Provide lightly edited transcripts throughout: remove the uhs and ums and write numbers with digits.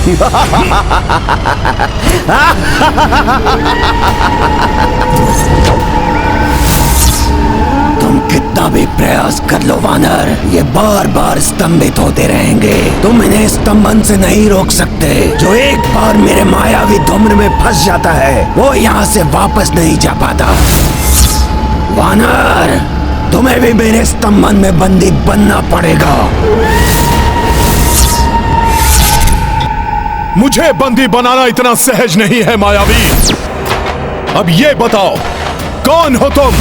तुम कितना भी प्रयास कर लो वानर, ये बार बार स्तंभित होते रहेंगे। तुम इन्हें स्तंभन से नहीं रोक सकते। जो एक बार मेरे मायावी धूम्र में फंस जाता है वो यहाँ से वापस नहीं जा पाता। वानर, तुम्हें भी मेरे स्तंभन में बंदी बनना पड़ेगा। मुझे बंदी बनाना इतना सहज नहीं है मायावी। अब ये बताओ, कौन हो तुम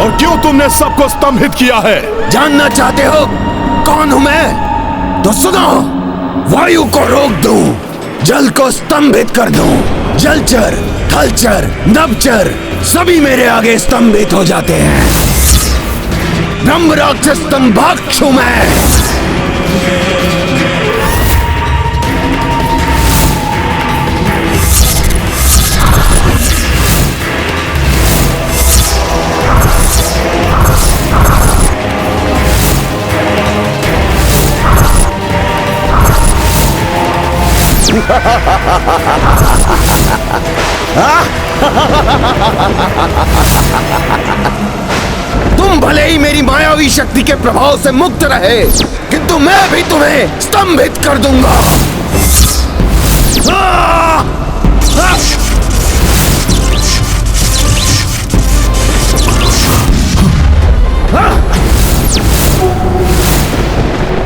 और क्यों तुमने सबको स्तंभित किया है? जानना चाहते हो कौन हूं मैं? तो सुनो, वायु को रोक दूं, जल को स्तंभित कर दूं, जलचर, थलचर, नभचर सभी मेरे आगे स्तंभित हो जाते हैं। ब्रह्म राक्षस स्तंभाक्षु मैं। तुम भले ही मेरी मायावी शक्ति के प्रभाव से मुक्त रहे, किंतु मैं भी तुम्हें स्तंभित कर दूंगा।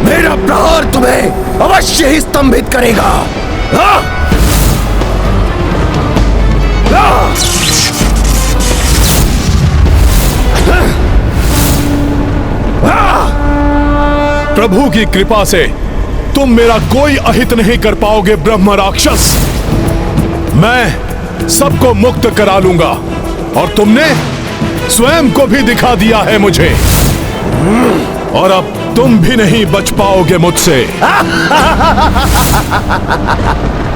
मेरा प्रहार तुम्हें अवश्य ही स्तंभित करेगा। प्रभु की कृपा से तुम मेरा कोई अहित नहीं कर पाओगे ब्रह्म राक्षस। मैं सबको मुक्त करा लूंगा और तुमने स्वयं को भी दिखा दिया है मुझे, और अब तुम भी नहीं बच पाओगे मुझसे।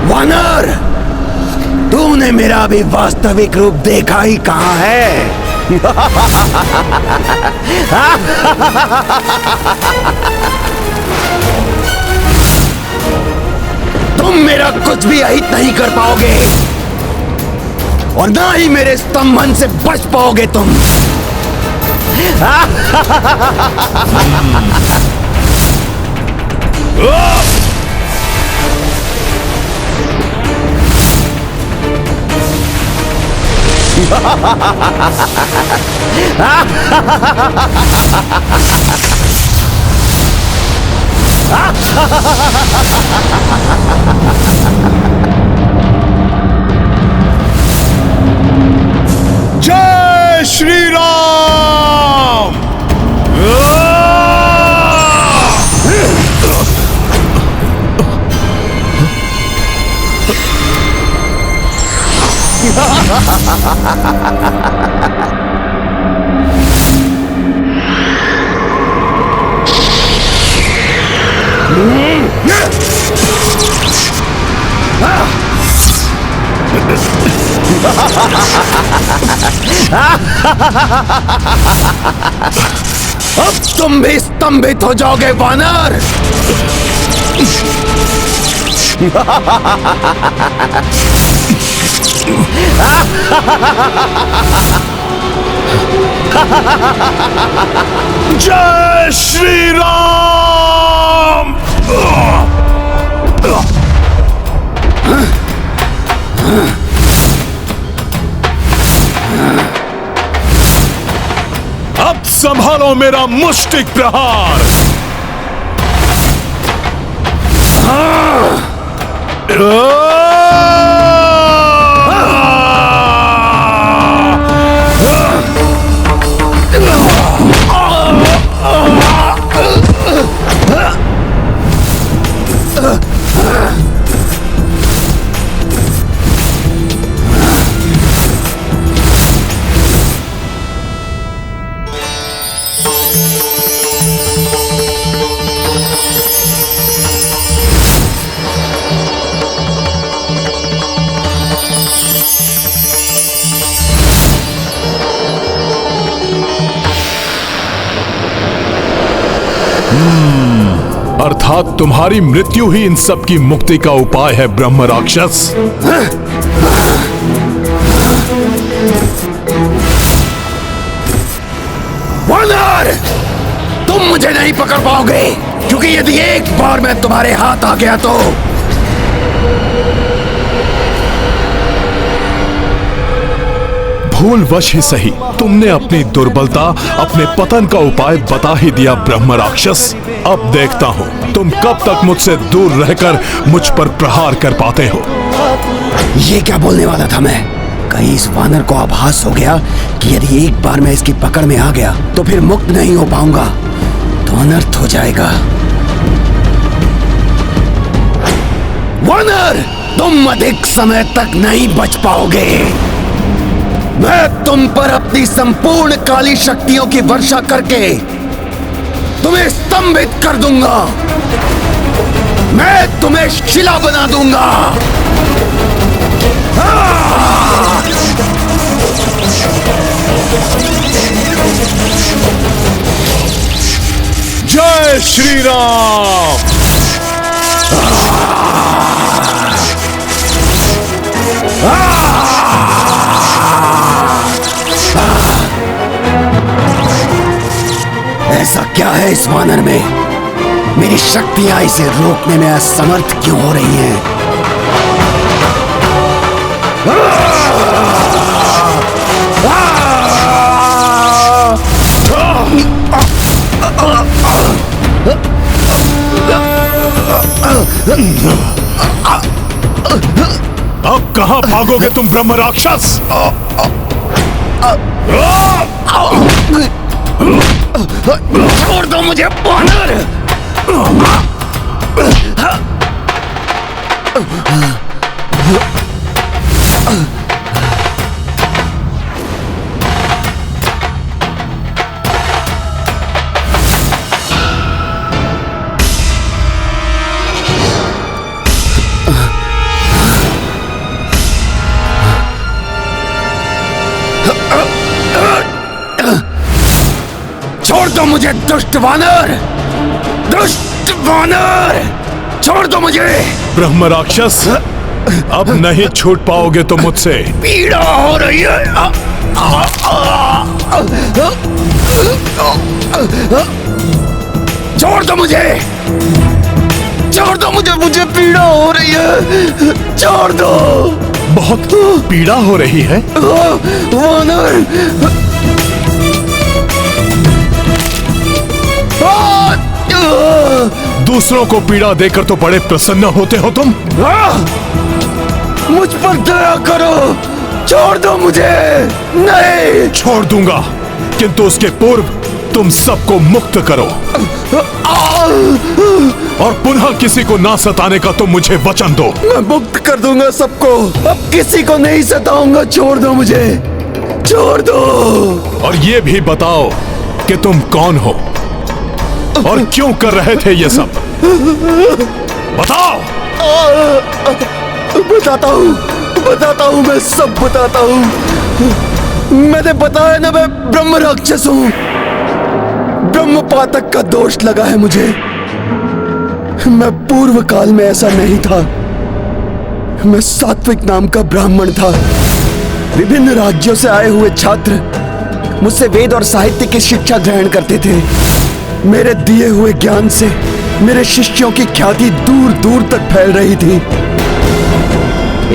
वानर, तूने मेरा अभी वास्तविक रूप देखा ही कहां है? तुम मेरा कुछ भी अहित नहीं कर पाओगे और ना ही मेरे स्तंभन से बच पाओगे तुम। जय श्री राम। अब तुम भी स्तंभित हो जाओगे वानर। जय श्री राम। अब संभालो मेरा मुष्टिक प्रहार। अर्थात तुम्हारी मृत्यु ही इन सब की मुक्ति का उपाय है ब्रह्म राक्षस। वानर, तुम मुझे नहीं पकड़ पाओगे, क्योंकि यदि एक बार मैं तुम्हारे हाथ आ गया तो भूलवश ही सही तुमने अपनी दुर्बलता, अपने पतन का उपाय बता ही दिया ब्रह्म राक्षस। अब देखता हूँ तुम कब तक मुझसे दूर रहकर मुझ पर प्रहार कर पाते हो। ये क्या बोलने वाला था मैं? कहीं इस वानर को आभास हो गया कि यदि एक बार मैं इसकी पकड़ में आ गया तो फिर मुक्त नहीं हो पाऊंगा, तो अनर्थ हो जाएगा। वानर, तुम अधिक समय तक नहीं बच पाओगे। मैं तुम पर अपनी संपूर्ण काली शक्तियों की वर्षा करके तुम्हें स्तंभित कर दूंगा। मैं तुम्हें शिला बना दूंगा। जय श्री राम। ऐसा क्या है इस वानर में? मेरी शक्तियां इसे रोकने में असमर्थ क्यों हो रही हैं? अब कहां भागोगे तुम ब्रह्म राक्षस? छोड़ दो मुझे वानर! छोड़ दो मुझे दुष्ट वानर! दुष्ट वानर! छोड़ दो मुझे! ब्रह्म राक्षस, अब नहीं छूट पाओगे तो मुझसे। पीड़ा हो रही है। छोड़ दो मुझे! छोड़ दो मुझे! मुझे पीड़ा हो रही है। छोड़ दो। बहुत पीड़ा हो रही है? वानर! दूसरों को पीड़ा देकर तो बड़े प्रसन्न होते हो तुम। मुझ पर दया करो। छोड़ दो मुझे। नहीं। छोड़ दूंगा, किंतु उसके पूर्व तुम सबको मुक्त करो और पुनः किसी को ना सताने का तुम मुझे वचन दो। मैं मुक्त कर दूंगा सबको। अब किसी को नहीं सताऊंगा। छोड़ दो मुझे। छोड़ दो। और ये भी बताओ कि तुम कौन हो और क्यों कर रहे थे ये सब? बताओ। बताता हूँ मैं सब बताता हूँ। मैंने बताया ना, मैं ब्रह्म राक्षस हूँ। ब्रह्म पातक का दोष लगा है मुझे। मैं पूर्व काल में ऐसा नहीं था। मैं सात्विक नाम का ब्राह्मण था। विभिन्न राज्यों से आए हुए छात्र मुझसे वेद और साहित्य की शिक्षा ग्रहण करते थे। मेरे दिए हुए ज्ञान से मेरे शिष्यों की ख्याति दूर दूर तक फैल रही थी।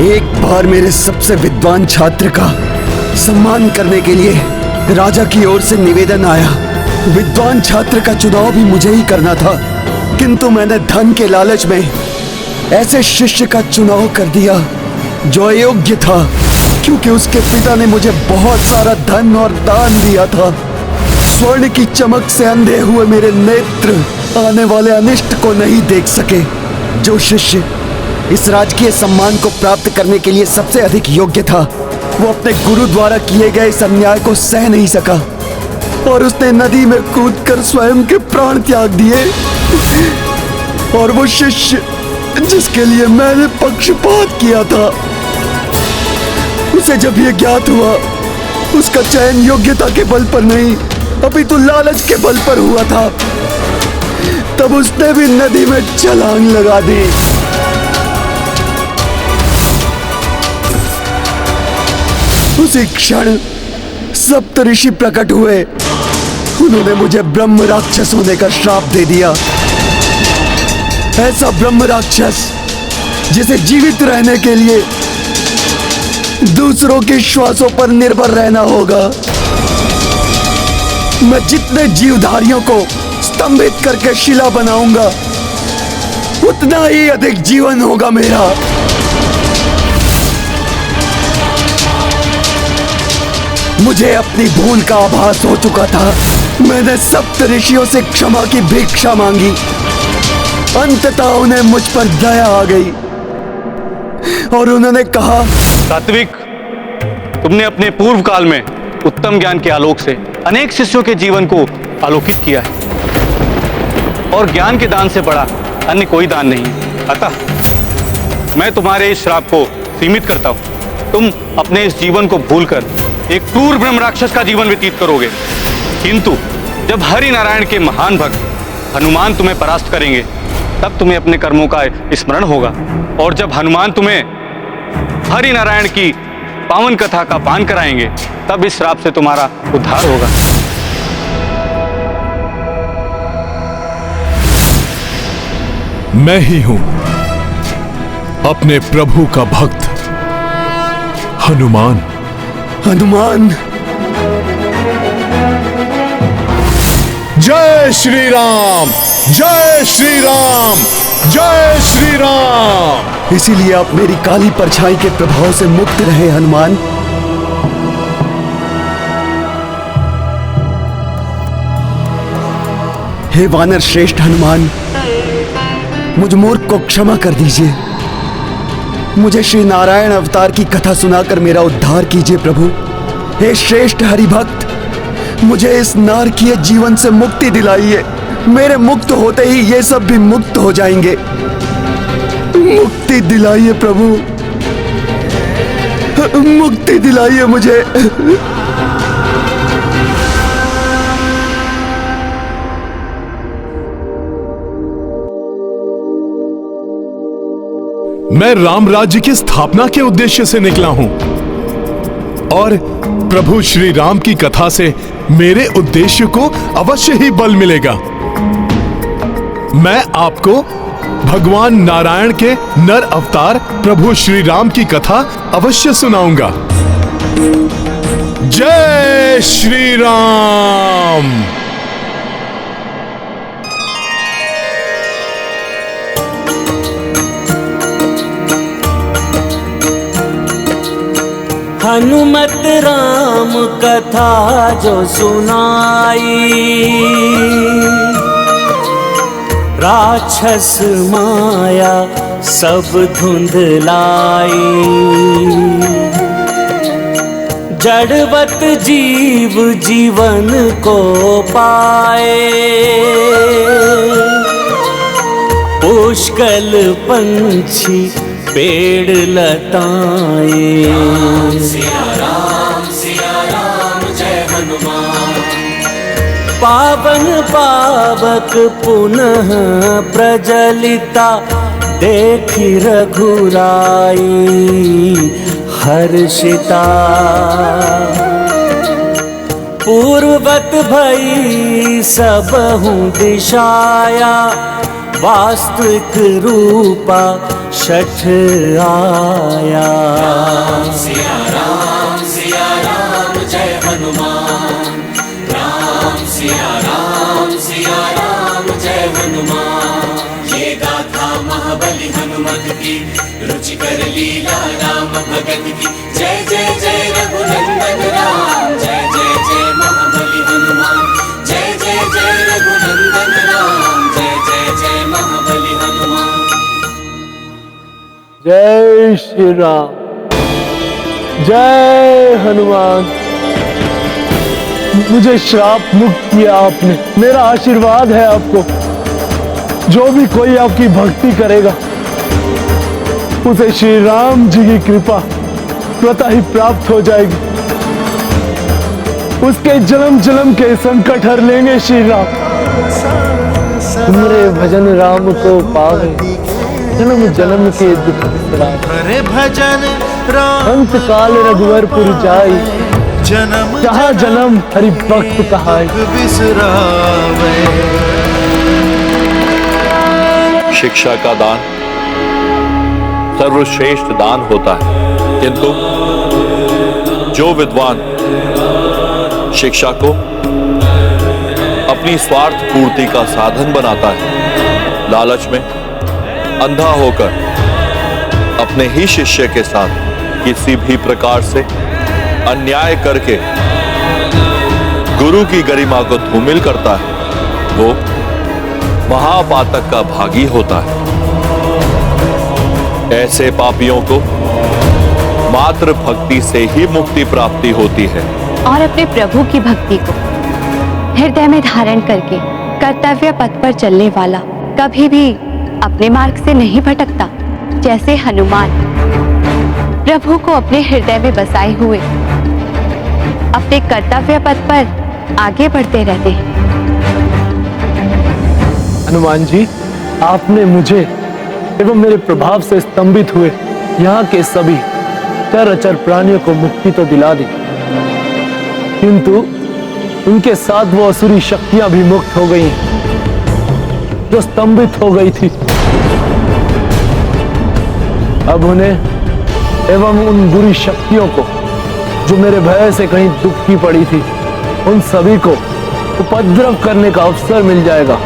एक बार मेरे सबसे विद्वान छात्र का सम्मान करने के लिए राजा की ओर से निवेदन आया। विद्वान छात्र का चुनाव भी मुझे ही करना था, किंतु मैंने धन के लालच में ऐसे शिष्य का चुनाव कर दिया जो अयोग्य था, क्योंकि उसके पिता ने मुझे बहुत सारा धन और दान दिया था। स्वर्ण की चमक से अंधे हुए मेरे नेत्र आने वाले अनिष्ट को नहीं देख सके। जो शिष्य इस राजकीय सम्मान को प्राप्त करने के लिए सबसे अधिक योग्य था, वो अपने गुरु द्वारा किए गए इस अन्याय को सह नहीं सका और उसने नदी में कूदकर स्वयं के प्राण त्याग दिए। और वो शिष्य जिसके लिए मैंने पक्षपात किया था, उसे जब ये ज्ञात हुआ, उसका चयन योग्यता के बल पर नहीं अपितु लालच के बल पर हुआ था। तब उसने भी नदी में छलांग लगा दी। उसी क्षण सप्तऋषि प्रकट हुए। उन्होंने मुझे ब्रह्म राक्षस होने का श्राप दे दिया। ऐसा ब्रह्म राक्षस जिसे जीवित रहने के लिए दूसरों के श्वासों पर निर्भर रहना होगा। मैं जितने जीवधारियों को स्तंभित करके शिला बनाऊंगा, उतना ही अधिक जीवन होगा मेरा। मुझे अपनी भूल का आभास हो चुका था। मैंने सप्तऋषियों से क्षमा की भिक्षा मांगी। अंततः उन्हें मुझ पर दया आ गई और उन्होंने कहा, सात्विक, तुमने अपने पूर्व काल में उत्तम ज्ञान के आलोक से अनेक शिष्यों के जीवन को आलोकित किया है और ज्ञान के दान से बड़ा अन्य कोई दान नहीं। अतः मैं तुम्हारे इस श्राप को सीमित करता हूं। तुम अपने इस जीवन को भूलकर एक क्रूर ब्रह्म राक्षस का जीवन व्यतीत करोगे, किंतु जब हरि नारायण के महान भक्त हनुमान तुम्हें परास्त करेंगे, तब तुम्हें अपने कर्मों का स्मरण होगा। और जब हनुमान तुम्हें हरि नारायण की पावन कथा का पान कराएंगे, तब इस श्राप से तुम्हारा उद्धार होगा। मैं ही हूं अपने प्रभु का भक्त हनुमान। हनुमान, जय श्री राम, जय श्री राम, जय श्री राम। इसीलिए आप मेरी काली परछाई के प्रभाव से मुक्त रहे हनुमान। हे वानर श्रेष्ठ हनुमान, मुझ मूर्ख को क्षमा कर दीजिए। मुझे श्री नारायण अवतार की कथा सुनाकर मेरा उद्धार कीजिए प्रभु। हे श्रेष्ठ हरिभक्त, मुझे इस नारकीय जीवन से मुक्ति दिलाइए। मेरे मुक्त होते ही ये सब भी मुक्त हो जाएंगे। मुक्ति दिलाइए प्रभु, मुक्ति दिलाइए मुझे। मैं राम राज्य की स्थापना के उद्देश्य से निकला हूं और प्रभु श्री राम की कथा से मेरे उद्देश्य को अवश्य ही बल मिलेगा। मैं आपको भगवान नारायण के नर अवतार प्रभु श्री राम की कथा अवश्य सुनाऊंगा। जय श्री राम। हनुमत राम कथा जो सुनाई, राक्षस माया सब धुंधलाई। जड़वत जीव जीवन को पाए, पुष्कल पंछी पेड़ लताए। सिया राम जय हनुमान। पावन पावक पुनः प्रजलिता, देखी रघुराई हर्षिता। पूर्ववत भई सबहु दिशाया, वास्तविक रूपा छठ आया। सिया राम जय हनुमान। सिया राम जय हनुमान। ये गाथा महाबली हनुमत की, रुचिकर लीला राम भगत की। जय जय जय रघुनंदन राम, जय जय जय महाबली हनुमान। जय जय जय रघुनंदन राम, जय जय जय महाबली हनुमान। जय श्री राम, जय हनुमान। मुझे श्राप मुक्त किया आपने, मेरा आशीर्वाद है आपको। जो भी कोई आपकी भक्ति करेगा, उसे श्री राम जी की कृपा स्वतः ही प्राप्त हो जाएगी। उसके जन्म जन्म के संकट हर लेंगे श्री राम। तुमरे भजन राम को पावे, जन्म जन्म के दुख बिसरावे। हरे भजन राम अंत काल रघुवरपुर जाई, जन्म जहाँ जन्म हरि भक्त कहाई। बिसरावे। शिक्षा का दान सर्वश्रेष्ठ दान होता है, किंतु जो विद्वान शिक्षा को अपनी स्वार्थ पूर्ति का साधन बनाता है, लालच में अंधा होकर अपने ही शिष्य के साथ किसी भी प्रकार से अन्याय करके गुरु की गरिमा को धूमिल करता है, वो महापातक का भागी होता है। ऐसे पापियों को मात्र भक्ति से ही मुक्ति प्राप्ति होती है। और अपने प्रभु की भक्ति को हृदय में धारण करके कर्तव्य पथ पर चलने वाला कभी भी अपने मार्ग से नहीं भटकता। जैसे हनुमान प्रभु को अपने हृदय में बसाए हुए अपने कर्तव्य पथ पर आगे बढ़ते रहते हैं। हनुमान जी, आपने मुझे एवं मेरे प्रभाव से स्तंभित हुए यहाँ के सभी चर अचर प्राणियों को मुक्ति तो दिला दी, किंतु उनके साथ वो असुरी शक्तियां भी मुक्त हो गई जो स्तंभित हो गई थी। अब उन्हें एवं उन बुरी शक्तियों को जो मेरे भय से कहीं दुबकी पड़ी थी, उन सभी को उपद्रव करने का अवसर मिल जाएगा।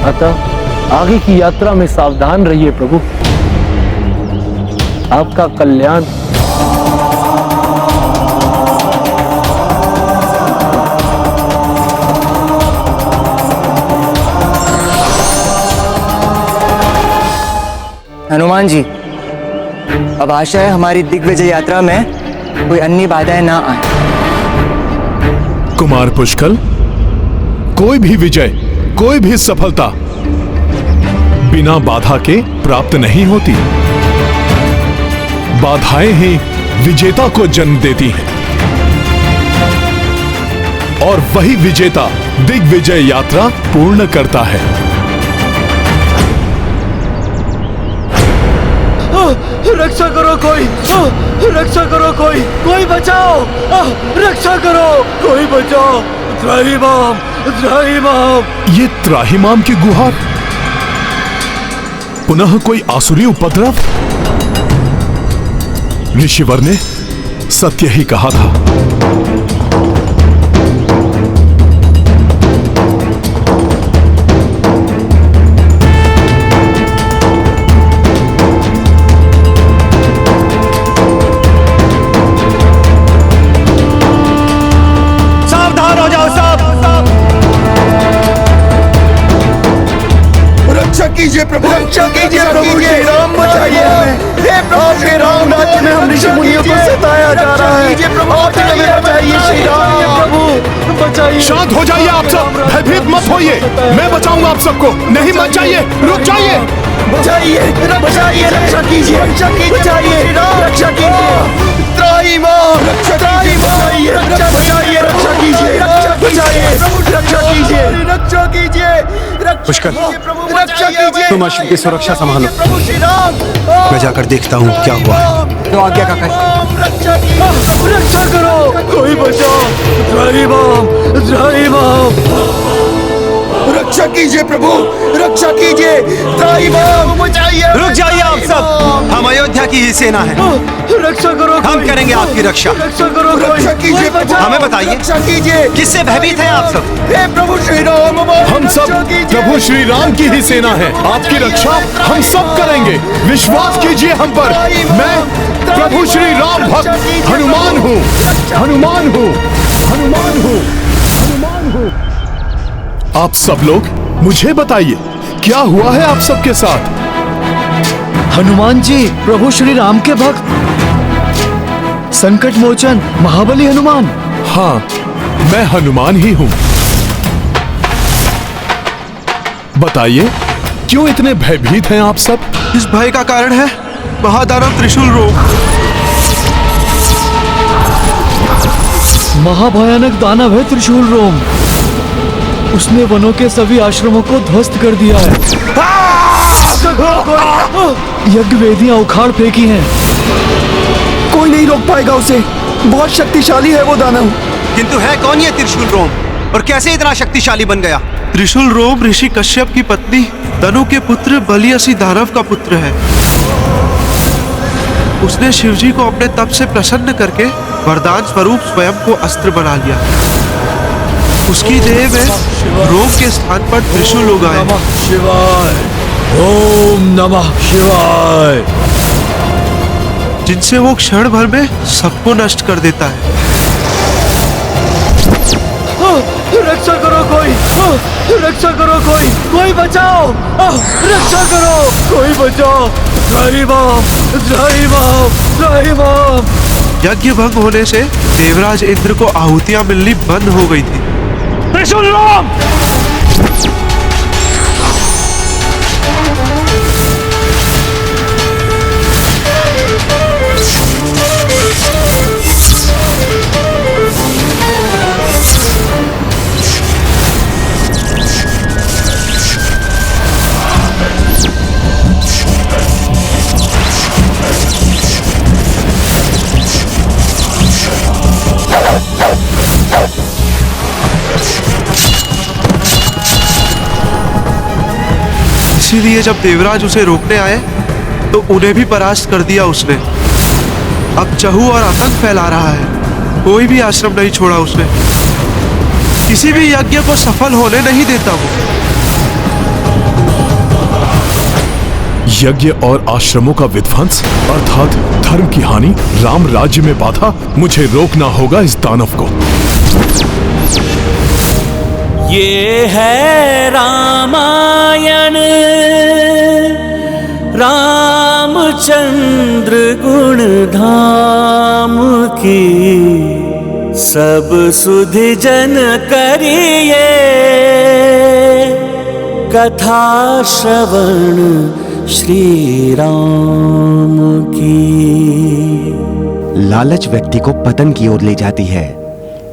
अतः आगे की यात्रा में सावधान रहिए प्रभु। आपका कल्याण। हनुमान जी, अब आशा है हमारी दिग्विजय यात्रा में कोई अन्य बाधाएं ना आए। कुमार पुष्कल, कोई भी विजय, कोई भी सफलता बिना बाधा के प्राप्त नहीं होती। बाधाएं ही विजेता को जन्म देती हैं और वही विजेता दिग्विजय यात्रा पूर्ण करता है। रक्षा करो कोई, रक्षा करो कोई, कोई बचाओ, रक्षा करो कोई बचाओ। त्राहिमाम, त्राहिमाम। ये त्राहिमाम की गुहार, पुनः कोई आसुरी उपद्रव। ऋषिवर ने सत्य ही कहा था। सावधान हो जाओ सब। रक्षा कीजिए प्रभु, रक्षा कीजिए प्रभु, श्री राम बचाइए हमें। हे प्रभु, श्री राम राज्य में हम ऋषि मुनियों को सताया जा रहा है। आप हमें बचाइए श्री राम, प्रभु बचाइए। शांत हो जाइए आप सब, भयभीत मत होइए। मैं बचाऊंगा आप सबको। नहीं मत जाइए, रुक जाइए। बचाइए, बचाइए, रक्षा कीजिए, रक्षा कीजिए, बचाइए, रक्षा कीजिए। त्राहिमाम, त्राहिमाम, रक्षा बचाइए, रक्षा कीजिए, रक्षा बचाइए, रक्षा कीजिए, रक्षा कीजिए। पुष्कर, रक्षा कीजिए। तुम अश्व की सुरक्षा संभालो। प्रभु श्री राम, मैं जाकर देखता हूँ क्या हुआ है। तो आज्ञा का कर। रक्षा करो, कोई बचाओ। त्राहिमाम, त्राहिमाम। रक्षा कीजिए प्रभु, रक्षा कीजिए। त्राहिमाम, बचाइए। रुक जाइए आप सब, हम अयोध्या की ही सेना है। रक्षा करो, हम करेंगे आपकी रक्षा। रक्षा करो, रक्षा कीजिए। हमें बताइए, रक्षा कीजिए। किससे भयभीत हैं आप सब? हे प्रभु श्री राम, हम सब प्रभु श्री राम की ही सेना है। आपकी रक्षा हम सब करेंगे। विश्वास कीजिए हम पर। मैं प्रभु श्री राम भक्त हनुमान हूँ, हनुमान हूँ, हनुमान हूँ, हनुमान हूँ। आप सब लोग मुझे बताइए, क्या हुआ है आप सबके साथ? हनुमान जी, प्रभु श्री राम के भक्त, संकट मोचन महाबली हनुमान। हाँ, मैं हनुमान ही हूँ। बताइए, क्यों इतने भयभीत हैं आप सब? इस भय का कारण है महादानव त्रिशूल रोग। महाभयानक दानव है त्रिशूल रोम। उसने वनों के सभी आश्रमों को ध्वस्त कर दिया है। यज्ञ वेदियां उखाड़ फेंकी हैं। कोई नहीं रोक पाएगा उसे, बहुत शक्तिशाली है वो दानव। किंतु है कौन ये त्रिशूल रोम और कैसे इतना शक्तिशाली बन गया? त्रिशूल रोम ऋषि कश्यप की पत्नी तनु के पुत्र बलियसी दानव का पुत्र है। उसने शिवजी को अपने तप से प्रसन्न करके वरदान स्वरूप स्वयं को अस्त्र बना लिया। उसकी देह में रोम के स्थान पर त्रिशूल उगाए। शिवाय, ओम नमः शिवाय, जिनसे वो क्षण भर में सबको नष्ट कर देता है। रक्षा करो कोई, रक्षा करो कोई, कोई बचाओ, रक्षा करो कोई बचाओ, त्राहिमाम। यज्ञ भंग होने से देवराज इंद्र को आहुतियां मिलनी बंद हो गई थी। त्रिशूल राम! इसीलिए जब देवराज उसे रोकने आए तो उन्हें भी परास्त कर दिया उसने। अब चहू और आतंक फैला रहा है। कोई भी आश्रम नहीं छोड़ा उसने। किसी भी यज्ञ को सफल होने नहीं देता वो। यज्ञ और आश्रमों का विध्वंस अर्थात धर्म की हानि, राम राज्य में बाधा, मुझे रोकना होगा इस दानव को। ये है रामायण, रामचंद्र गुण धाम की, सब सुधि जन करिए कथा श्रवण श्री राम की। लालच व्यक्ति को पतन की ओर ले जाती है,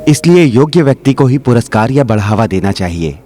इसलिए योग्य व्यक्ति को ही पुरस्कार या बढ़ावा देना चाहिए।